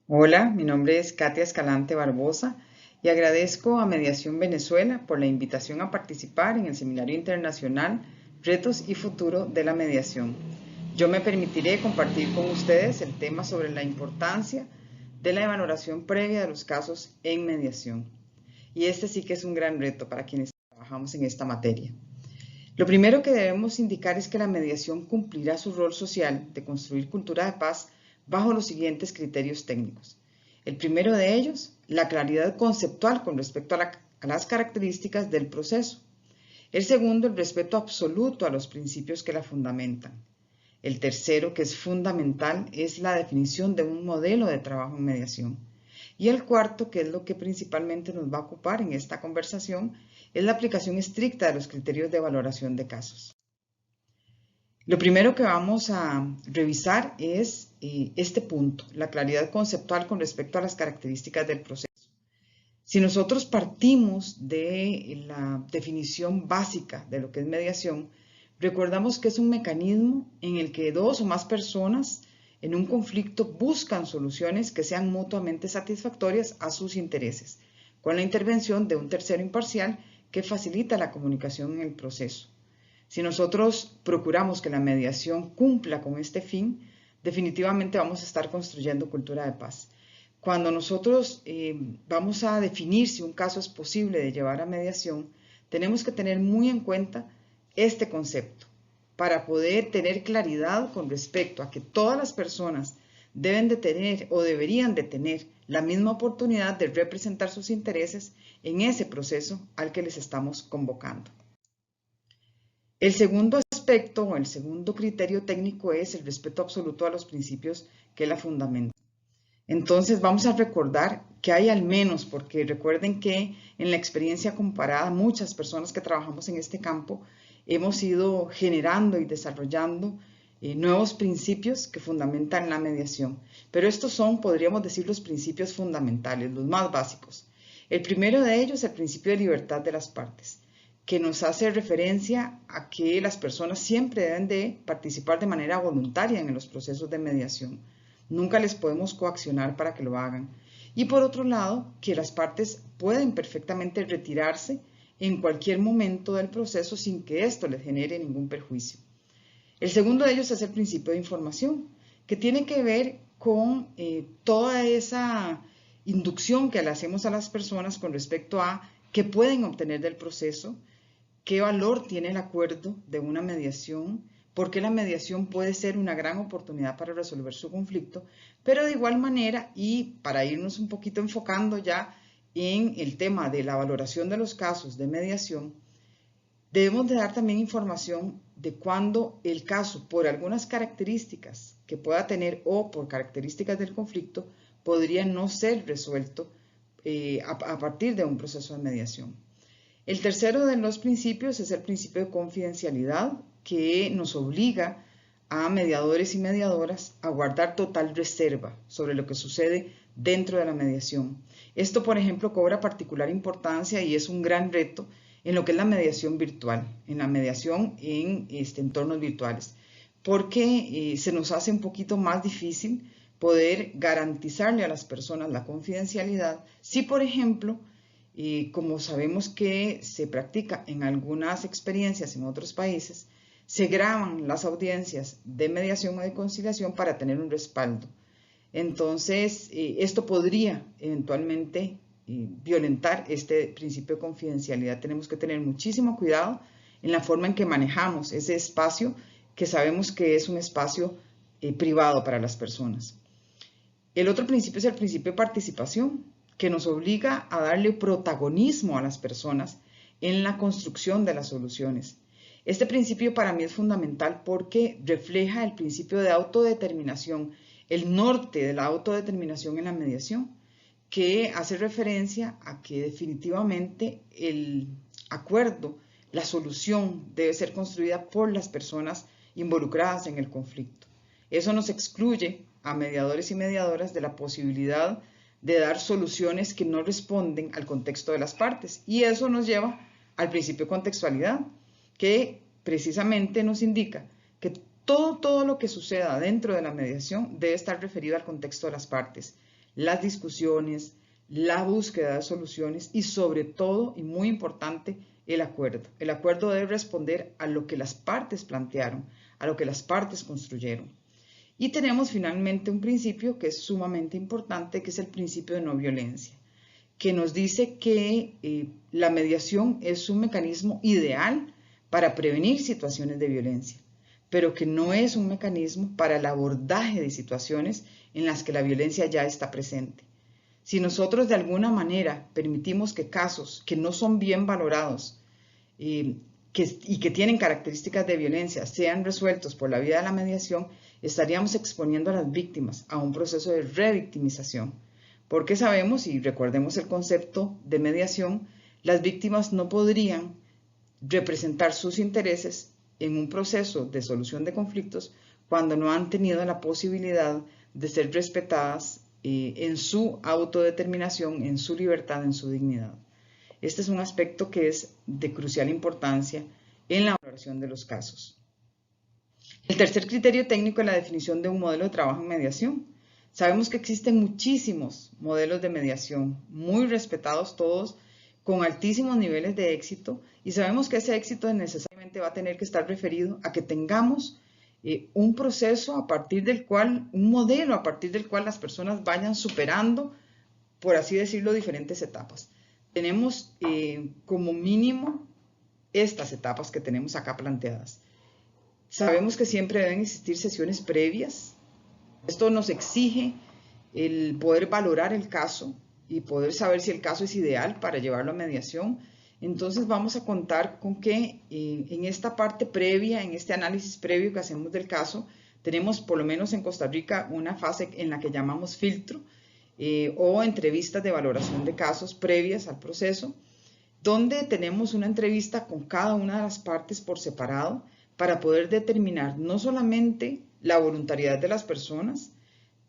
Hola, mi nombre es Katia Escalante Barbosa y agradezco a Mediación Venezuela por la invitación a participar en el Seminario Internacional Retos y Futuro de la Mediación. Yo me permitiré compartir con ustedes el tema sobre la importancia de la evaluación previa de los casos en mediación. Y este sí que es un gran reto para quienes trabajamos en esta materia. Lo primero que debemos indicar es que la mediación cumplirá su rol social de construir cultura de paz bajo los siguientes criterios técnicos. El primero de ellos, la claridad conceptual con respecto a las características del proceso. El segundo, el respeto absoluto a los principios que la fundamentan. El tercero, que es fundamental, es la definición de un modelo de trabajo en mediación. Y el cuarto, que es lo que principalmente nos va a ocupar en esta conversación, es la aplicación estricta de los criterios de valoración de casos. Lo primero que vamos a revisar es este punto, la claridad conceptual con respecto a las características del proceso. Si nosotros partimos de la definición básica de lo que es mediación, recordamos que es un mecanismo en el que dos o más personas en un conflicto buscan soluciones que sean mutuamente satisfactorias a sus intereses, con la intervención de un tercero imparcial que facilita la comunicación en el proceso. Si nosotros procuramos que la mediación cumpla con este fin, definitivamente vamos a estar construyendo cultura de paz. Cuando nosotros vamos a definir si un caso es posible de llevar a mediación, tenemos que tener muy en cuenta este concepto para poder tener claridad con respecto a que todas las personas deben de tener o deberían de tener la misma oportunidad de representar sus intereses en ese proceso al que les estamos convocando. El segundo aspecto o el segundo criterio técnico es el respeto absoluto a los principios que la fundamentan. Entonces vamos a recordar que hay al menos, porque recuerden que en la experiencia comparada muchas personas que trabajamos en este campo hemos ido generando y desarrollando nuevos principios que fundamentan la mediación. Pero estos son, podríamos decir, los principios fundamentales, los más básicos. El primero de ellos es el principio de libertad de las partes, que nos hace referencia a que las personas siempre deben de participar de manera voluntaria en los procesos de mediación. Nunca les podemos coaccionar para que lo hagan. Y por otro lado, que las partes pueden perfectamente retirarse en cualquier momento del proceso sin que esto les genere ningún perjuicio. El segundo de ellos es el principio de información, que tiene que ver con toda esa inducción que le hacemos a las personas con respecto a qué pueden obtener del proceso, qué valor tiene el acuerdo de una mediación, por qué la mediación puede ser una gran oportunidad para resolver su conflicto, pero de igual manera, y para irnos un poquito enfocando ya en el tema de la valoración de los casos de mediación, debemos de dar también información de cuando el caso, por algunas características que pueda tener o por características del conflicto, podría no ser resuelto a partir de un proceso de mediación. El tercero de los principios es el principio de confidencialidad, que nos obliga a mediadores y mediadoras a guardar total reserva sobre lo que sucede dentro de la mediación. Esto, por ejemplo, cobra particular importancia y es un gran reto en lo que es la mediación virtual, en la mediación en entornos virtuales, porque se nos hace un poquito más difícil poder garantizarle a las personas la confidencialidad si, por ejemplo, y como sabemos que se practica en algunas experiencias en otros países, se graban las audiencias de mediación o de conciliación para tener un respaldo. Entonces, esto podría eventualmente violentar este principio de confidencialidad. Tenemos que tener muchísimo cuidado en la forma en que manejamos ese espacio que sabemos que es un espacio privado para las personas. El otro principio es el principio de participación, que nos obliga a darle protagonismo a las personas en la construcción de las soluciones. Este principio para mí es fundamental porque refleja el principio de autodeterminación, el norte de la autodeterminación en la mediación, que hace referencia a que definitivamente el acuerdo, la solución debe ser construida por las personas involucradas en el conflicto. Eso nos excluye a mediadores y mediadoras de la posibilidad de dar soluciones que no responden al contexto de las partes. Y eso nos lleva al principio de contextualidad, que precisamente nos indica que todo lo que suceda dentro de la mediación debe estar referido al contexto de las partes. las discusiones, la búsqueda de soluciones y sobre todo, y muy importante, el acuerdo. El acuerdo debe responder a lo que las partes plantearon, a lo que las partes construyeron. Y tenemos finalmente un principio que es sumamente importante, que es el principio de no violencia, que nos dice que la mediación es un mecanismo ideal para prevenir situaciones de violencia, pero que no es un mecanismo para el abordaje de situaciones en las que la violencia ya está presente. Si nosotros de alguna manera permitimos que casos que no son bien valorados y que tienen características de violencia sean resueltos por la vía de la mediación, estaríamos exponiendo a las víctimas a un proceso de revictimización. Porque sabemos, y recordemos el concepto de mediación, las víctimas no podrían representar sus intereses en un proceso de solución de conflictos cuando no han tenido la posibilidad de ser respetadas en su autodeterminación, en su libertad, en su dignidad. Este es un aspecto que es de crucial importancia en la valoración de los casos. El tercer criterio técnico es la definición de un modelo de trabajo en mediación. Sabemos que existen muchísimos modelos de mediación, muy respetados todos, con altísimos niveles de éxito, y sabemos que ese éxito necesariamente va a tener que estar referido a que tengamos un proceso a partir del cual, un modelo a partir del cual las personas vayan superando, por así decirlo, diferentes etapas. Tenemos como mínimo estas etapas que tenemos acá planteadas. Sabemos que siempre deben existir sesiones previas. Esto nos exige el poder valorar el caso y poder saber si el caso es ideal para llevarlo a mediación. Entonces vamos a contar con que en esta parte previa, en este análisis previo que hacemos del caso, tenemos por lo menos en Costa Rica una fase en la que llamamos filtro o entrevistas de valoración de casos previas al proceso, donde tenemos una entrevista con cada una de las partes por separado para poder determinar no solamente la voluntariedad de las personas,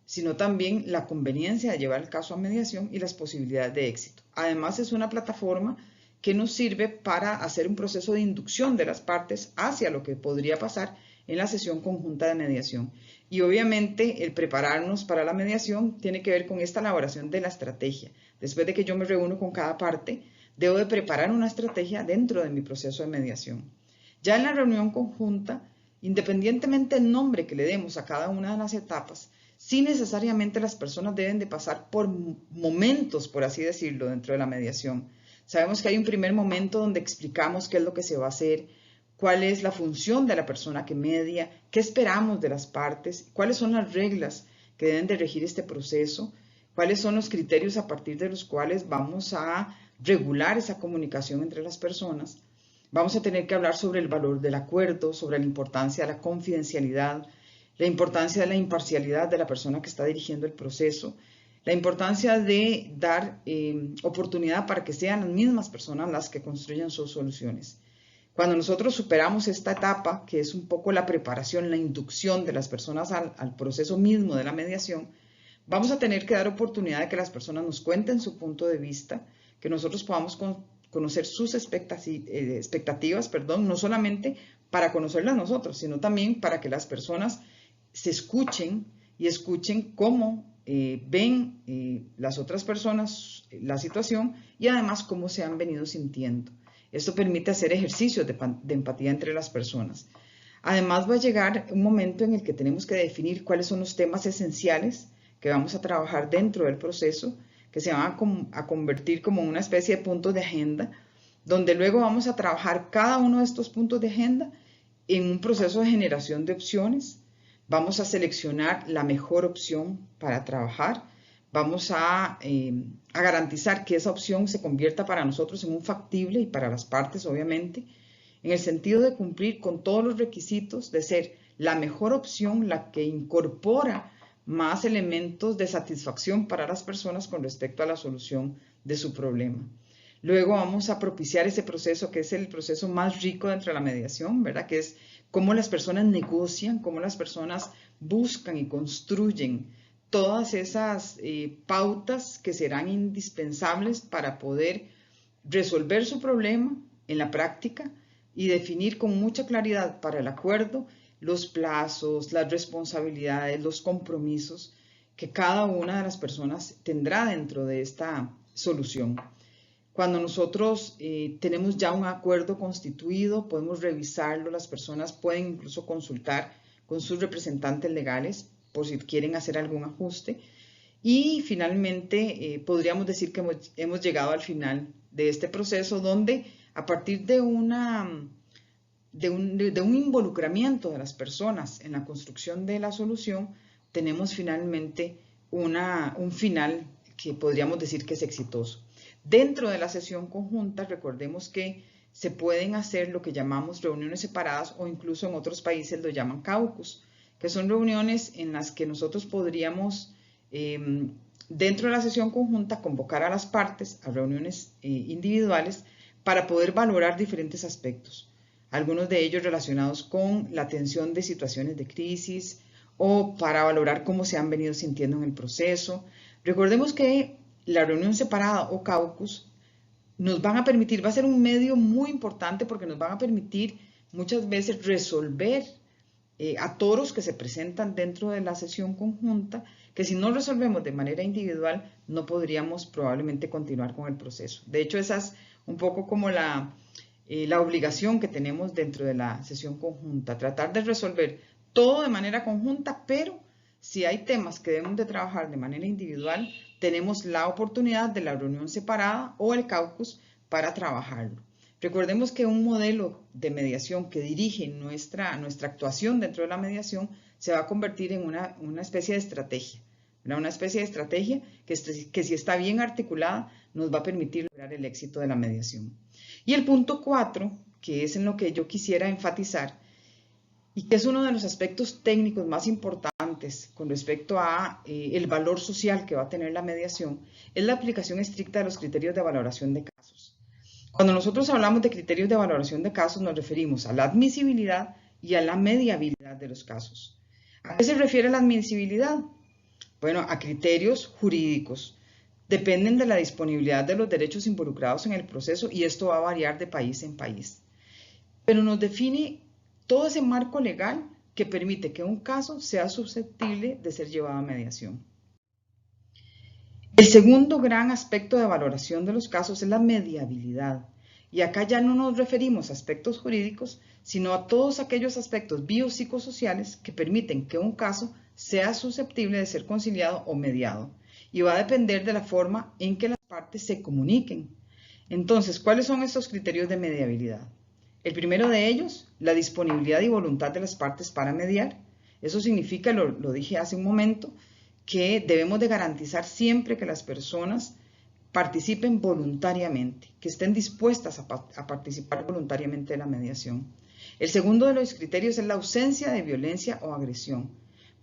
sino también la conveniencia de llevar el caso a mediación y las posibilidades de éxito. Además, es una plataforma que nos sirve para hacer un proceso de inducción de las partes hacia lo que podría pasar en la sesión conjunta de mediación. Y obviamente el prepararnos para la mediación tiene que ver con esta elaboración de la estrategia. Después de que yo me reúno con cada parte, debo de preparar una estrategia dentro de mi proceso de mediación. Ya en la reunión conjunta, independientemente del nombre que le demos a cada una de las etapas, sí necesariamente las personas deben de pasar por momentos, por así decirlo, dentro de la mediación. Sabemos que hay un primer momento donde explicamos qué es lo que se va a hacer, cuál es la función de la persona que media, qué esperamos de las partes, cuáles son las reglas que deben de regir este proceso, cuáles son los criterios a partir de los cuales vamos a regular esa comunicación entre las personas. Vamos a tener que hablar sobre el valor del acuerdo, sobre la importancia de la confidencialidad, la importancia de la imparcialidad de la persona que está dirigiendo el proceso, la importancia de dar oportunidad para que sean las mismas personas las que construyan sus soluciones. Cuando nosotros superamos esta etapa, que es un poco la preparación, la inducción de las personas al proceso mismo de la mediación, vamos a tener que dar oportunidad de que las personas nos cuenten su punto de vista, que nosotros podamos conocer sus expectativas, no solamente para conocerlas nosotros, sino también para que las personas se escuchen y escuchen cómo ven las otras personas la situación y además cómo se han venido sintiendo. Esto permite hacer ejercicios de empatía entre las personas. Además va a llegar un momento en el que tenemos que definir cuáles son los temas esenciales que vamos a trabajar dentro del proceso, que se van a convertir como una especie de puntos de agenda, donde luego vamos a trabajar cada uno de estos puntos de agenda en un proceso de generación de opciones. Vamos a seleccionar la mejor opción para trabajar. Vamos a garantizar que esa opción se convierta para nosotros en un factible y para las partes, obviamente, en el sentido de cumplir con todos los requisitos de ser la mejor opción, la que incorpora más elementos de satisfacción para las personas con respecto a la solución de su problema. Luego vamos a propiciar ese proceso que es el proceso más rico dentro de la mediación, ¿verdad? Que es cómo las personas negocian, cómo las personas buscan y construyen todas esas pautas que serán indispensables para poder resolver su problema en la práctica y definir con mucha claridad para el acuerdo los plazos, las responsabilidades, los compromisos que cada una de las personas tendrá dentro de esta solución. Cuando nosotros tenemos ya un acuerdo constituido, podemos revisarlo, las personas pueden incluso consultar con sus representantes legales por si quieren hacer algún ajuste. Y finalmente podríamos decir que hemos llegado al final de este proceso donde a partir de un involucramiento de las personas en la construcción de la solución, tenemos finalmente un final que podríamos decir que es exitoso. Dentro de la sesión conjunta, recordemos que se pueden hacer lo que llamamos reuniones separadas o incluso en otros países lo llaman caucus, que son reuniones en las que nosotros podríamos, dentro de la sesión conjunta, convocar a las partes a reuniones individuales para poder valorar diferentes aspectos. Algunos de ellos relacionados con la atención de situaciones de crisis o para valorar cómo se han venido sintiendo en el proceso. Recordemos que la reunión separada o caucus nos van a permitir, va a ser un medio muy importante porque nos van a permitir muchas veces resolver atoros que se presentan dentro de la sesión conjunta, que si no resolvemos de manera individual no podríamos probablemente continuar con el proceso. De hecho, esa es un poco como la obligación que tenemos dentro de la sesión conjunta, tratar de resolver todo de manera conjunta, pero si hay temas que debemos de trabajar de manera individual, tenemos la oportunidad de la reunión separada o el caucus para trabajarlo. Recordemos que un modelo de mediación que dirige nuestra actuación dentro de la mediación se va a convertir en una especie de estrategia. Una especie de estrategia que si está bien articulada nos va a permitir lograr el éxito de la mediación. Y el punto 4, que es en lo que yo quisiera enfatizar, y que es uno de los aspectos técnicos más importantes con respecto a el valor social que va a tener la mediación, es la aplicación estricta de los criterios de valoración de casos. Cuando nosotros hablamos de criterios de valoración de casos, nos referimos a la admisibilidad y a la mediabilidad de los casos. ¿A qué se refiere la admisibilidad? Bueno, a criterios jurídicos. Dependen de la disponibilidad de los derechos involucrados en el proceso y esto va a variar de país en país. Pero nos define todo ese marco legal que permite que un caso sea susceptible de ser llevado a mediación. El segundo gran aspecto de valoración de los casos es la mediabilidad. Y acá ya no nos referimos a aspectos jurídicos, sino a todos aquellos aspectos biopsicosociales que permiten que un caso sea susceptible de ser conciliado o mediado. Y va a depender de la forma en que las partes se comuniquen. Entonces, ¿cuáles son estos criterios de mediabilidad? El primero de ellos, la disponibilidad y voluntad de las partes para mediar. Eso significa, lo dije hace un momento, que debemos de garantizar siempre que las personas participen voluntariamente, que estén dispuestas a participar voluntariamente de la mediación. El segundo de los criterios es la ausencia de violencia o agresión,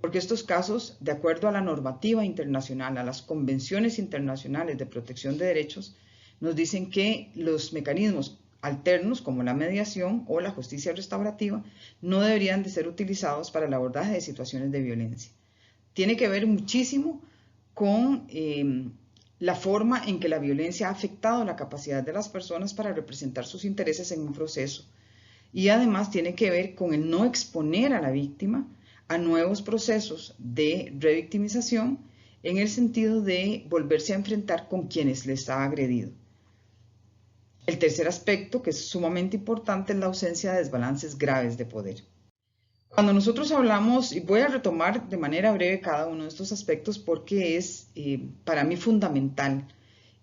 porque estos casos, de acuerdo a la normativa internacional, a las convenciones internacionales de protección de derechos, nos dicen que los mecanismos alternos como la mediación o la justicia restaurativa no deberían de ser utilizados para el abordaje de situaciones de violencia. Tiene que ver muchísimo con la forma en que la violencia ha afectado la capacidad de las personas para representar sus intereses en un proceso. Y además tiene que ver con el no exponer a la víctima a nuevos procesos de revictimización en el sentido de volverse a enfrentar con quienes les ha agredido. El tercer aspecto, que es sumamente importante, es la ausencia de desbalances graves de poder. Cuando nosotros hablamos, y voy a retomar de manera breve cada uno de estos aspectos porque es para mí fundamental,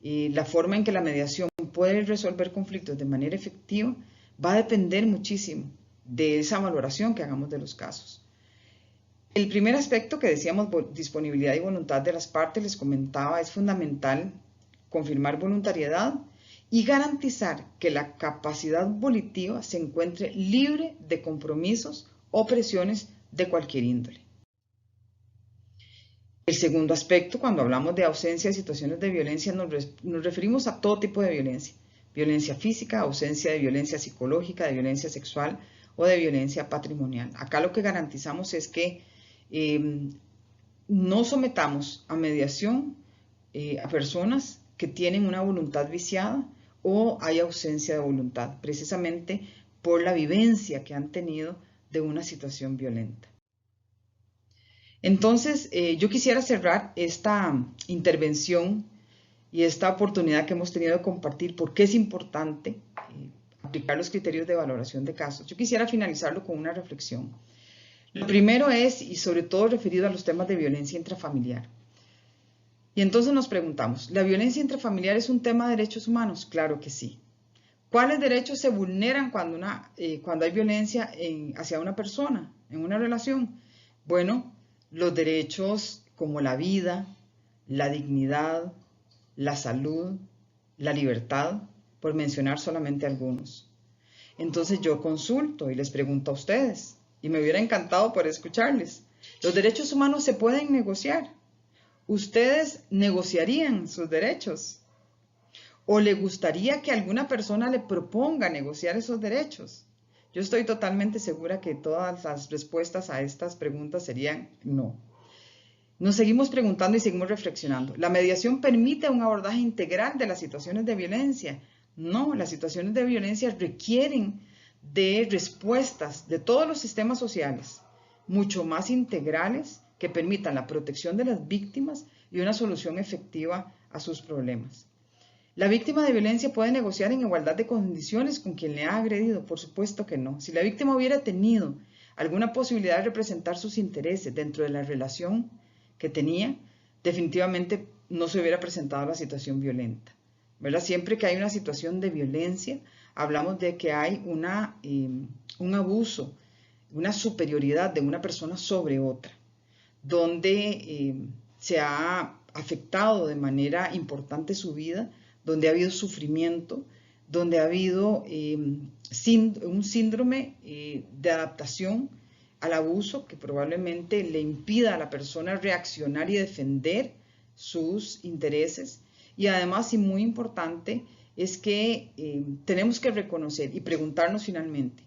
la forma en que la mediación puede resolver conflictos de manera efectiva va a depender muchísimo de esa valoración que hagamos de los casos. El primer aspecto que decíamos, disponibilidad y voluntad de las partes, les comentaba, es fundamental confirmar voluntariedad y garantizar que la capacidad volitiva se encuentre libre de compromisos o presiones de cualquier índole. El segundo aspecto, cuando hablamos de ausencia de situaciones de violencia, nos referimos a todo tipo de violencia. Violencia física, ausencia de violencia psicológica, de violencia sexual o de violencia patrimonial. Acá lo que garantizamos es que no sometamos a mediación a personas que tienen una voluntad viciada o hay ausencia de voluntad, precisamente por la vivencia que han tenido de una situación violenta. Entonces, yo quisiera cerrar esta intervención y esta oportunidad que hemos tenido de compartir por qué es importante aplicar los criterios de valoración de casos. Yo quisiera finalizarlo con una reflexión. Lo primero es, y sobre todo referido a los temas de violencia intrafamiliar. Y entonces nos preguntamos, ¿la violencia intrafamiliar es un tema de derechos humanos? Claro que sí. ¿Cuáles derechos se vulneran cuando hay violencia hacia una persona, en una relación? Bueno, los derechos como la vida, la dignidad, la salud, la libertad, por mencionar solamente algunos. Entonces yo consulto y les pregunto a ustedes, y me hubiera encantado por escucharles, ¿los derechos humanos se pueden negociar? ¿Ustedes negociarían sus derechos? ¿O le gustaría que alguna persona le proponga negociar esos derechos? Yo estoy totalmente segura que todas las respuestas a estas preguntas serían no. Nos seguimos preguntando y seguimos reflexionando. ¿La mediación permite un abordaje integral de las situaciones de violencia? No, las situaciones de violencia requieren de respuestas de todos los sistemas sociales, mucho más integrales, que permitan la protección de las víctimas y una solución efectiva a sus problemas. ¿La víctima de violencia puede negociar en igualdad de condiciones con quien le ha agredido? Por supuesto que no. Si la víctima hubiera tenido alguna posibilidad de representar sus intereses dentro de la relación que tenía, definitivamente no se hubiera presentado la situación violenta, ¿verdad? Siempre que hay una situación de violencia, hablamos de que hay un abuso, una superioridad de una persona sobre otra, donde se ha afectado de manera importante su vida, donde ha habido sufrimiento, donde ha habido un síndrome de adaptación al abuso que probablemente le impida a la persona reaccionar y defender sus intereses. Y además, y muy importante, es que tenemos que reconocer y preguntarnos finalmente,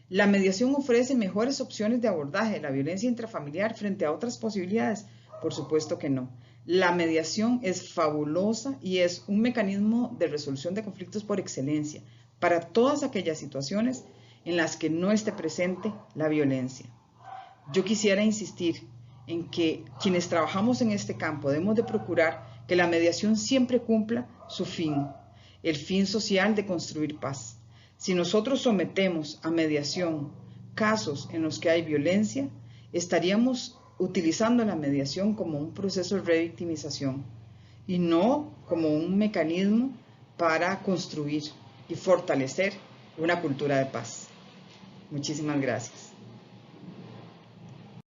¿la mediación ofrece mejores opciones de abordaje de la violencia intrafamiliar frente a otras posibilidades? Por supuesto que no. La mediación es fabulosa y es un mecanismo de resolución de conflictos por excelencia para todas aquellas situaciones en las que no esté presente la violencia. Yo quisiera insistir en que quienes trabajamos en este campo debemos de procurar que la mediación siempre cumpla su fin, el fin social de construir paz. Si nosotros sometemos a mediación casos en los que hay violencia, estaríamos utilizando la mediación como un proceso de revictimización y no como un mecanismo para construir y fortalecer una cultura de paz. Muchísimas gracias.